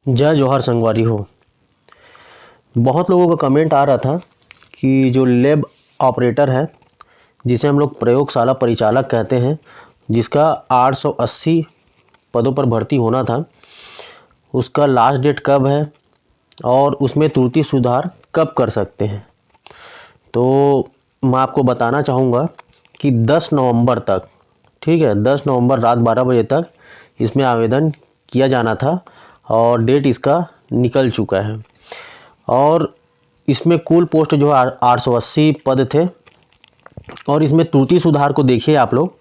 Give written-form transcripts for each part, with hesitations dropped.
जय जौहर संगवारी हो। बहुत लोगों का कमेंट आ रहा था कि जो लैब ऑपरेटर है, जिसे हम लोग प्रयोगशाला परिचालक कहते हैं, जिसका 880 पदों पर भर्ती होना था, उसका लास्ट डेट कब है और उसमें त्रुटि सुधार कब कर सकते हैं। तो मैं आपको बताना चाहूँगा कि 10 नवंबर तक, ठीक है, 10 नवंबर रात 12 बजे तक इसमें आवेदन किया जाना था और डेट इसका निकल चुका है। और इसमें कुल पोस्ट जो है 880 पद थे। और इसमें त्रुटि सुधार को देखिए आप लोग,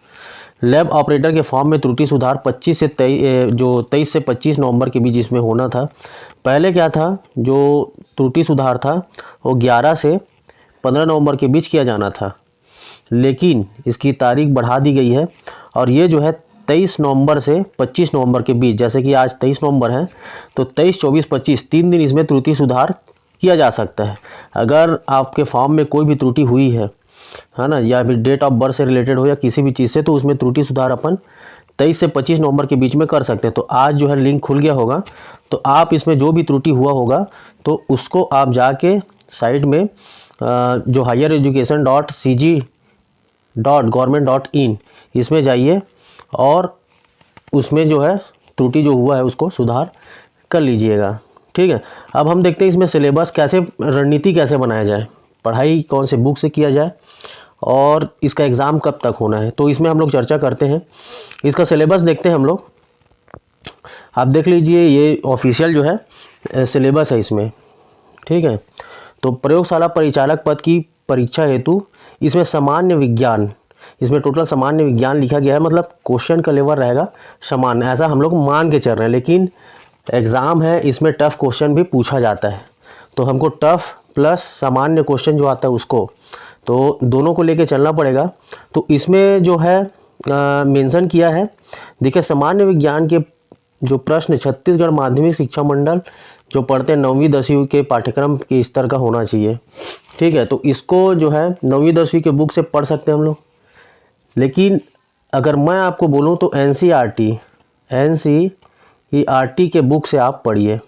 लैब ऑपरेटर के फॉर्म में त्रुटि सुधार 23 से 23 से 25 नवंबर के बीच इसमें होना था। पहले क्या था, जो त्रुटि सुधार था वो 11 से 15 नवंबर के बीच किया जाना था, लेकिन इसकी तारीख बढ़ा दी गई है और ये जो है 23 नवंबर से 25 नवंबर के बीच, जैसे कि आज 23 नवंबर है तो 23, 24, 25 3 दिन इसमें त्रुटि सुधार किया जा सकता है। अगर आपके फॉर्म में कोई भी त्रुटि हुई है ना, या फिर डेट ऑफ बर्थ से रिलेटेड हो या किसी भी चीज़ से, तो उसमें त्रुटि सुधार अपन 23 से 25 नवंबर के बीच में कर सकते हैं। तो आज जो है लिंक खुल गया होगा, तो आप इसमें जो भी त्रुटि हुआ होगा तो उसको आप जाके साइट में जो highereducation.cg.government.in इसमें जाइए और उसमें जो है त्रुटि जो हुआ है उसको सुधार कर लीजिएगा। ठीक है, अब हम देखते हैं इसमें सिलेबस कैसे, रणनीति कैसे बनाया जाए, पढ़ाई कौन से बुक से किया जाए और इसका एग्ज़ाम कब तक होना है, तो इसमें हम लोग चर्चा करते हैं। इसका सिलेबस देखते हैं हम लोग। आप देख लीजिए, ये ऑफिशियल जो है सिलेबस है इसमें। ठीक है, तो प्रयोगशाला परिचालक पद की परीक्षा हेतु इसमें सामान्य विज्ञान, इसमें टोटल सामान्य विज्ञान लिखा गया है, मतलब क्वेश्चन का लेवल रहेगा सामान्य, ऐसा हम लोग मान के चल रहे हैं। लेकिन एग्ज़ाम है, इसमें टफ क्वेश्चन भी पूछा जाता है, तो हमको टफ प्लस सामान्य क्वेश्चन जो आता है उसको, तो दोनों को लेके चलना पड़ेगा। तो इसमें जो है मेंशन किया है, देखिए सामान्य विज्ञान के जो प्रश्न छत्तीसगढ़ माध्यमिक शिक्षा मंडल जो पढ़ते हैं 9वीं 10वीं के पाठ्यक्रम के स्तर का होना चाहिए। ठीक है, तो इसको जो है 9वीं 10वीं के बुक से पढ़ सकते हैं हम लोग। लेकिन अगर मैं आपको बोलूँ तो एनसीईआरटी के बुक से आप पढ़िए।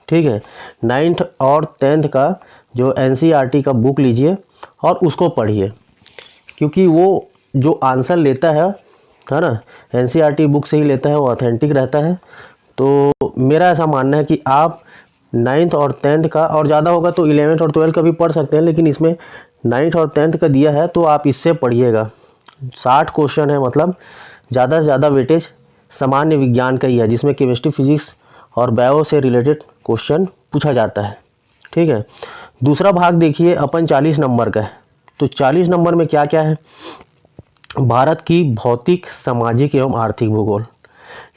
ठीक है, 9th और 10th का जो एनसीईआरटी का बुक लीजिए और उसको पढ़िए, क्योंकि वो जो आंसर लेता है ना, एनसीईआरटी बुक से ही लेता है, वो ऑथेंटिक रहता है। तो मेरा ऐसा मानना है कि आप 9th और 10th का, और ज़्यादा होगा तो 11th और 12th का भी पढ़ सकते हैं, लेकिन इसमें 9th और 10th का दिया है तो आप इससे पढ़िएगा। 60 क्वेश्चन है, मतलब ज़्यादा से ज़्यादा वेटेज सामान्य विज्ञान का ही है, जिसमें केमिस्ट्री, फिजिक्स और बायो से रिलेटेड क्वेश्चन पूछा जाता है। ठीक है, दूसरा भाग देखिए अपन 40 नंबर का है। तो 40 नंबर में क्या क्या है, भारत की भौतिक, सामाजिक एवं आर्थिक भूगोल।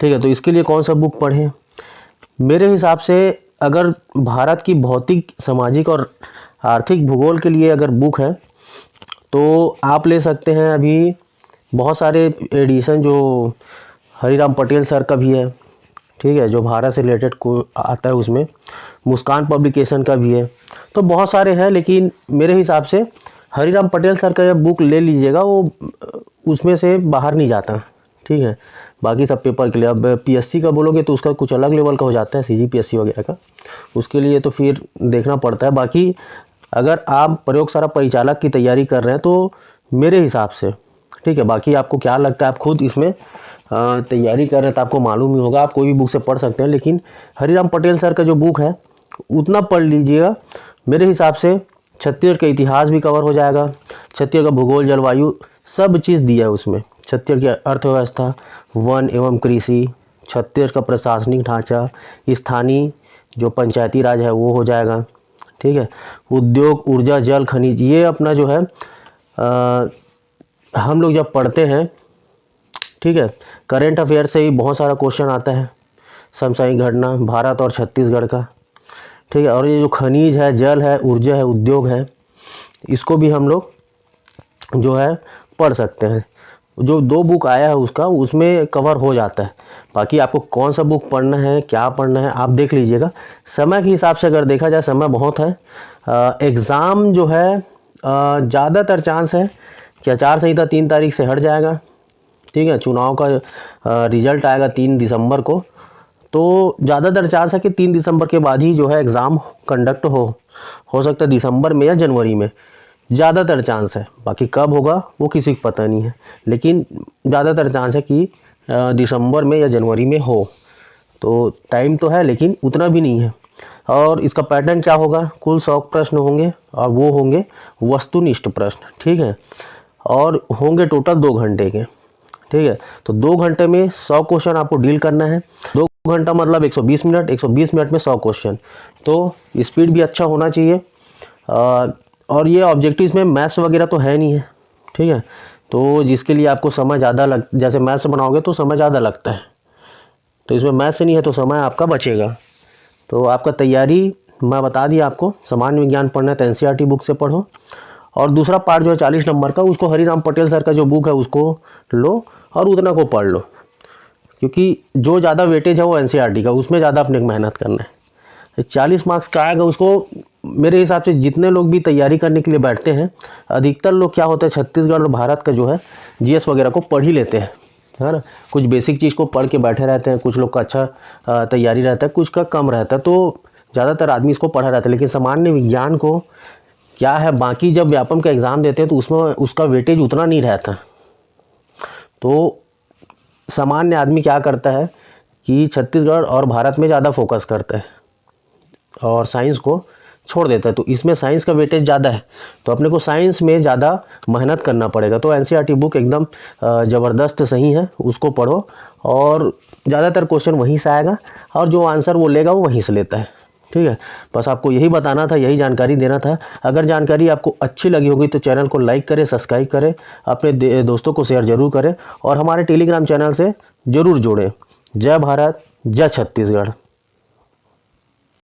ठीक है, तो इसके लिए कौन सा बुक पढ़ें? मेरे हिसाब से अगर भारत की भौतिक, सामाजिक और आर्थिक भूगोल के लिए अगर बुक है तो आप ले सकते हैं, अभी बहुत सारे एडिशन, जो हरिराम पटेल सर का भी है, ठीक है, जो भारत से रिलेटेड को आता है, उसमें मुस्कान पब्लिकेशन का भी है, तो बहुत सारे हैं। लेकिन मेरे हिसाब से हरिराम पटेल सर का जब बुक ले लीजिएगा, वो उसमें से बाहर नहीं जाता। ठीक है, बाकी सब पेपर के लिए, अब पीएससी का बोलोगे तो उसका कुछ अलग लेवल का हो जाता है, सीजीपीएससी वगैरह का, उसके लिए तो फिर देखना पड़ता है। बाकी अगर आप प्रयोगशाला परिचालक की तैयारी कर रहे हैं तो मेरे हिसाब से, ठीक है, बाकी आपको क्या लगता है, आप खुद इसमें तैयारी कर रहे हैं तो आपको मालूम ही होगा, आप कोई भी बुक से पढ़ सकते हैं। लेकिन हरिराम पटेल सर का जो बुक है उतना पढ़ लीजिएगा। मेरे हिसाब से छत्तीसगढ़ का इतिहास भी कवर हो जाएगा, छत्तीसगढ़ का भूगोल, जलवायु, सब चीज़ दिया है उसमें। छत्तीसगढ़ की अर्थव्यवस्था, वन एवं कृषि, छत्तीसगढ़ का प्रशासनिक ढांचा, स्थानीय जो पंचायती राज है वो हो जाएगा। ठीक है, उद्योग, ऊर्जा, जल, खनिज, ये अपना जो है हम लोग जब पढ़ते हैं, ठीक है, करेंट अफेयर से ही बहुत सारा क्वेश्चन आता है, समसामयिक घटना भारत और छत्तीसगढ़ का। ठीक है, और ये जो खनिज है, जल है, ऊर्जा है, उद्योग है, इसको भी हम लोग जो है पढ़ सकते हैं। जो 2 बुक आया है उसका, उसमें कवर हो जाता है। बाकी आपको कौन सा बुक पढ़ना है, क्या पढ़ना है, आप देख लीजिएगा। समय के हिसाब से अगर देखा जाए, समय बहुत है। एग्ज़ाम जो है ज़्यादातर चांस है कि आचार संहिता 3 तारीख से हट जाएगा। ठीक है, चुनाव का रिजल्ट आएगा 3 दिसंबर को, तो ज़्यादातर चांस है कि 3 दिसंबर के बाद ही जो है एग्ज़ाम कंडक्ट हो सकता है दिसंबर में या जनवरी में, ज़्यादातर चांस है। बाकी कब होगा वो किसी को पता नहीं है, लेकिन ज़्यादातर चांस है कि दिसंबर में या जनवरी में हो। तो टाइम तो है लेकिन उतना भी नहीं है। और इसका पैटर्न क्या होगा, कुल 100 प्रश्न होंगे और वो होंगे वस्तुनिष्ठ प्रश्न, ठीक है, और होंगे टोटल 2 घंटे के, ठीक है। तो 2 घंटे में 100 क्वेश्चन आपको डील करना है। 2 घंटा मतलब 120 मिनट, 120 मिनट में 100 क्वेश्चन, तो स्पीड भी अच्छा होना चाहिए। और ये ऑब्जेक्टिव्स में मैथ्स वगैरह तो है नहीं है, ठीक है, तो जिसके लिए आपको समय ज़्यादा जैसे मैथ्स बनाओगे तो समय ज़्यादा लगता है, तो इसमें मैथ्स नहीं है तो समय आपका बचेगा। तो आपका तैयारी मैं बता दिया आपको, सामान्य विज्ञान पढ़ना है तो एनसीईआरटी बुक से पढ़ो, और दूसरा पार्ट जो है 40 नंबर का, उसको हरिराम पटेल सर का जो बुक है उसको लो और उतना को पढ़ लो, क्योंकि जो ज़्यादा वेटेज है वो एनसीईआरटी का, उसमें ज़्यादा अपने मेहनत करना है। 40 मार्क्स का आएगा, उसको मेरे हिसाब से जितने लोग भी तैयारी करने के लिए बैठते हैं, अधिकतर लोग क्या होता है छत्तीसगढ़ और भारत का जो है जीएस वगैरह को पढ़ ही लेते हैं, है ना। कुछ बेसिक चीज़ को पढ़ के बैठे रहते हैं, कुछ लोग का अच्छा तैयारी रहता है, कुछ का कम रहता है, तो ज़्यादातर आदमी इसको पढ़ा रहता है। लेकिन सामान्य विज्ञान को क्या है, बाकी जब व्यापम का एग्ज़ाम देते हैं तो उसमें उसका वेटेज उतना नहीं रहता। तो सामान्य आदमी क्या करता है कि छत्तीसगढ़ और भारत में ज़्यादा फोकस करता है और साइंस को छोड़ देता है, तो इसमें साइंस का वेटेज ज़्यादा है, तो अपने को साइंस में ज़्यादा मेहनत करना पड़ेगा। तो एनसीईआरटी बुक एकदम ज़बरदस्त सही है, उसको पढ़ो और ज़्यादातर क्वेश्चन वहीं से आएगा और जो आंसर वो लेगा वो वहीं से लेता है, ठीक है। बस आपको यही बताना था, यही जानकारी देना था। अगर जानकारी आपको अच्छी लगी होगी तो चैनल को लाइक करें, सब्सक्राइब करें, अपने दोस्तों को शेयर ज़रूर करें और हमारे टेलीग्राम चैनल से ज़रूर जुड़ें। जय भारत, जय छत्तीसगढ़।